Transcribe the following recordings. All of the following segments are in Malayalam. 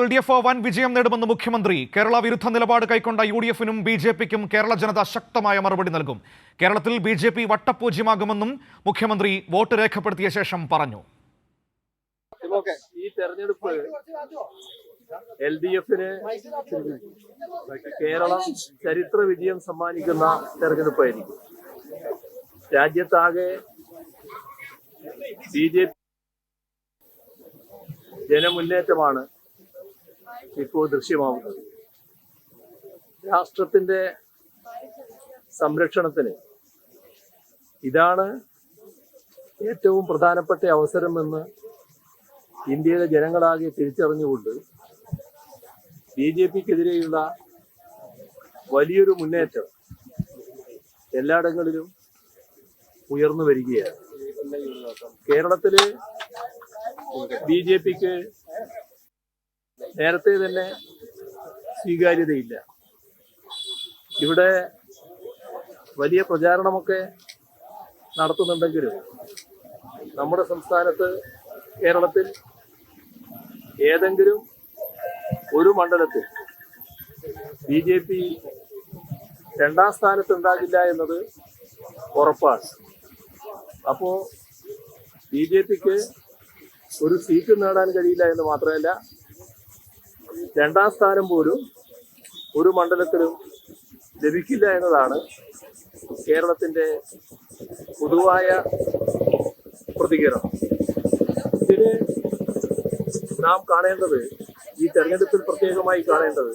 LDF വൻ വിജയം നേടുമെന്ന് മുഖ്യമന്ത്രി. കേരള വിരുദ്ധ നിലപാട് കൈക്കൊണ്ട UDF-നും BJP-ക്കും കേരള ജനത ശക്തമായ മറുപടി നൽകും. കേരളത്തിൽ BJP വട്ടപൂജ്യമാകുമെന്നും മുഖ്യമന്ത്രി വോട്ട് രേഖപ്പെടുത്തിയ ശേഷം പറഞ്ഞു. ഈ തെരഞ്ഞെടുപ്പ് LDF-ന് കേരളം ചരിത്ര വിജയം സമ്മാനിക്കുന്ന തെരഞ്ഞെടുപ്പായിരിക്കും. രാജ്യത്താകെ BJP ജനമുന്നേറ്റമാണ് ഇപ്പോൾ ദൃശ്യമാവുന്നത്. രാഷ്ട്രത്തിന്റെ സംരക്ഷണത്തിന് ഇതാണ് ഏറ്റവും പ്രധാനപ്പെട്ട അവസരമെന്ന് ഇന്ത്യയിലെ ജനങ്ങളാകെ തിരിച്ചറിഞ്ഞുകൊണ്ട് BJP-ക്കെതിരെയുള്ള വലിയൊരു മുന്നേറ്റം എല്ലായിടങ്ങളിലും ഉയർന്നു വരികയാണ്. കേരളത്തില് BJP-ക്ക് നേരത്തെ തന്നെ സ്വീകാര്യതയില്ല. ഇവിടെ വലിയ പ്രചാരണമൊക്കെ നടത്തുന്നുണ്ടെങ്കിലും നമ്മുടെ സംസ്ഥാനത്ത് കേരളത്തിൽ ഏതെങ്കിലും ഒരു മണ്ഡലത്തിൽ BJP രണ്ടാം സ്ഥാനത്തുണ്ടാകില്ല എന്നത് ഉറപ്പാണ്. അപ്പോ BJP-ക്ക് ഒരു സീറ്റ് നേടാൻ കഴിയില്ല എന്ന് മാത്രമല്ല, രണ്ടാം സ്ഥാനം പോലും ഒരു മണ്ഡലത്തിലും ലഭിക്കില്ല എന്നതാണ് കേരളത്തിന്റെ പൊതുവായ പ്രതികരണം. ഇതിന് നാം കാണേണ്ടത്, ഈ തെരഞ്ഞെടുപ്പിൽ പ്രത്യേകമായി കാണേണ്ടത്,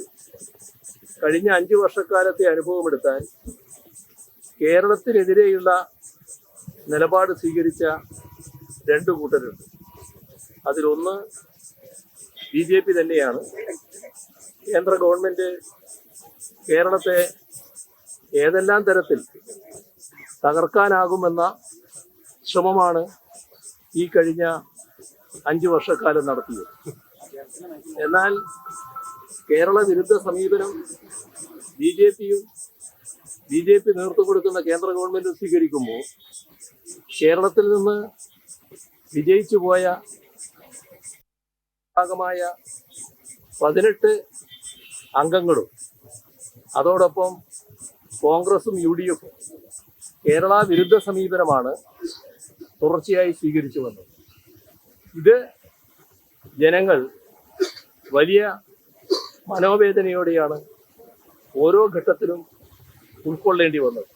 കഴിഞ്ഞ 5 വർഷക്കാലത്തെ അനുഭവമെടുത്താൽ കേരളത്തിനെതിരെയുള്ള നിലപാട് സ്വീകരിച്ച 2 കൂട്ടരുണ്ട്. അതിലൊന്ന് BJP തന്നെയാണ്. കേന്ദ്ര ഗവൺമെന്റ് കേരളത്തെ ഏതെല്ലാം തരത്തിൽ തകർക്കാനാകുമെന്ന ശ്രമമാണ് ഈ കഴിഞ്ഞ 5 വർഷക്കാലം നടത്തിയത്. എന്നാൽ കേരള വിരുദ്ധ സമീപനം BJP-യും BJP നേതൃത്വം കൊടുക്കുന്ന കേന്ദ്ര ഗവൺമെന്റും സ്വീകരിക്കുമ്പോൾ കേരളത്തിൽ നിന്ന് വിജയിച്ചു പോയ ഭാഗമായ 18 അംഗങ്ങളും അതോടൊപ്പം കോൺഗ്രസും UDF-ഉം കേരള വിരുദ്ധ സമീപനമാണ് തുടർച്ചയായി സ്വീകരിച്ചു വന്നത്. ഇത് ജനങ്ങൾ വലിയ മനോവേദനയോടെയാണ് ഓരോ ഘട്ടത്തിലും ഉൾക്കൊള്ളേണ്ടി വന്നത്.